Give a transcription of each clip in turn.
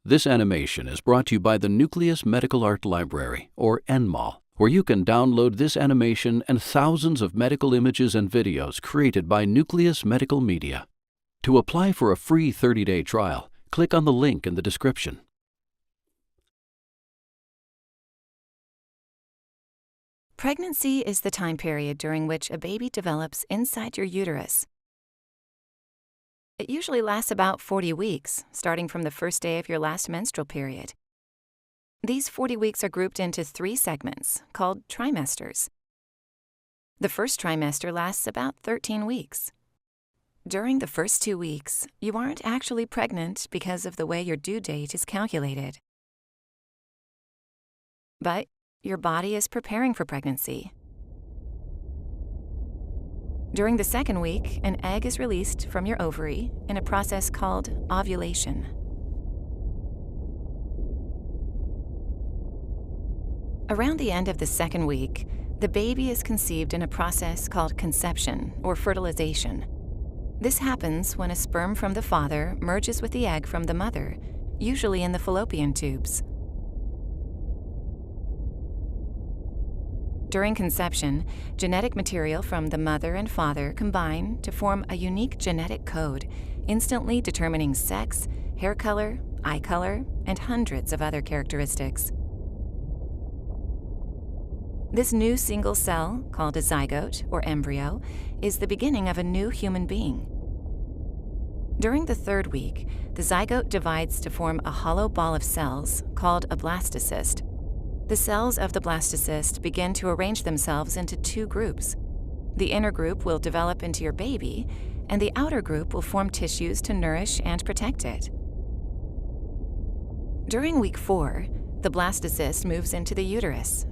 This animation is brought to you by the Nucleus Medical Art Library, or NMAL, where you can download this animation and thousands of medical images and videos created by Nucleus Medical Media. To apply for a free 30-day trial, click on the link in the description. Pregnancy is the time period during which a baby develops inside your uterus. It usually lasts about 40 weeks, starting from the first day of your last menstrual period. These 40 weeks are grouped into 3 segments, called trimesters. The first trimester lasts about 13 weeks. During the first 2 weeks, you aren't actually pregnant because of the way your due date is calculated. But your body is preparing for pregnancy. During the second week, an egg is released from your ovary in a process called ovulation. Around the end of the second week, the baby is conceived in a process called conception or fertilization. This happens when a sperm from the father merges with the egg from the mother, usually in the fallopian tubes. During conception, genetic material from the mother and father combine to form a unique genetic code, instantly determining sex, hair color, eye color, and hundreds of other characteristics. This new single cell, called a zygote or embryo, is the beginning of a new human being. During the third week, the zygote divides to form a hollow ball of cells called a blastocyst. The cells of the blastocyst begin to arrange themselves into 2 groups. The inner group will develop into your baby, and the outer group will form tissues to nourish and protect it. During week 4, the blastocyst moves into the uterus,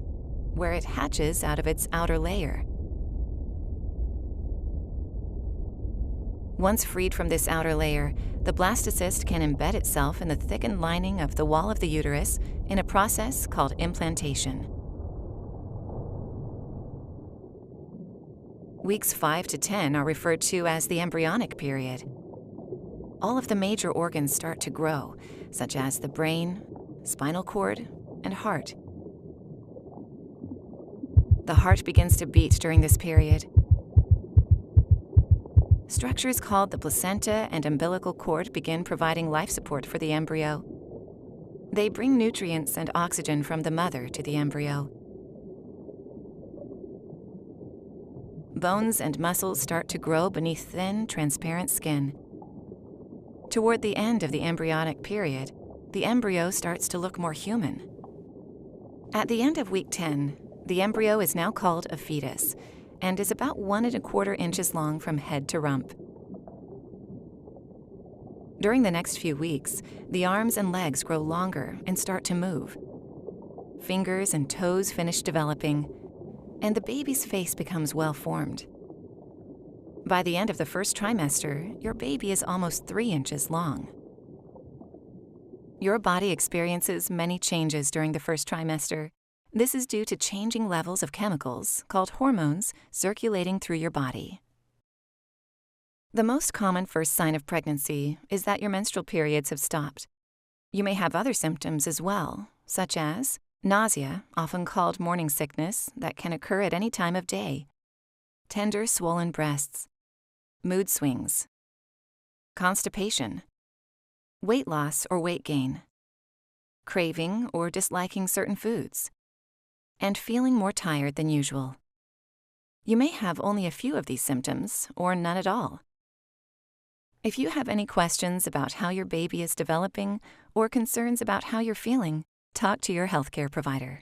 where it hatches out of its outer layer. Once freed from this outer layer, the blastocyst can embed itself in the thickened lining of the wall of the uterus in a process called implantation. Weeks 5 to 10 are referred to as the embryonic period. All of the major organs start to grow, such as the brain, spinal cord, and heart. The heart begins to beat during this period. Structures called the placenta and umbilical cord begin providing life support for the embryo. They bring nutrients and oxygen from the mother to the embryo. Bones and muscles start to grow beneath thin, transparent skin. Toward the end of the embryonic period, the embryo starts to look more human. At the end of week 10, the embryo is now called a fetus and is about 1 1/4 inches long from head to rump. During the next few weeks, the arms and legs grow longer and start to move. Fingers and toes finish developing, and the baby's face becomes well formed. By the end of the first trimester, your baby is almost 3 inches long. Your body experiences many changes during the first trimester. This is due to changing levels of chemicals, called hormones, circulating through your body. The most common first sign of pregnancy is that your menstrual periods have stopped. You may have other symptoms as well, such as nausea, often called morning sickness, that can occur at any time of day, tender, swollen breasts, mood swings, constipation, weight loss or weight gain, craving or disliking certain foods, and feeling more tired than usual. You may have only a few of these symptoms, or none at all. If you have any questions about how your baby is developing or concerns about how you're feeling, talk to your healthcare provider.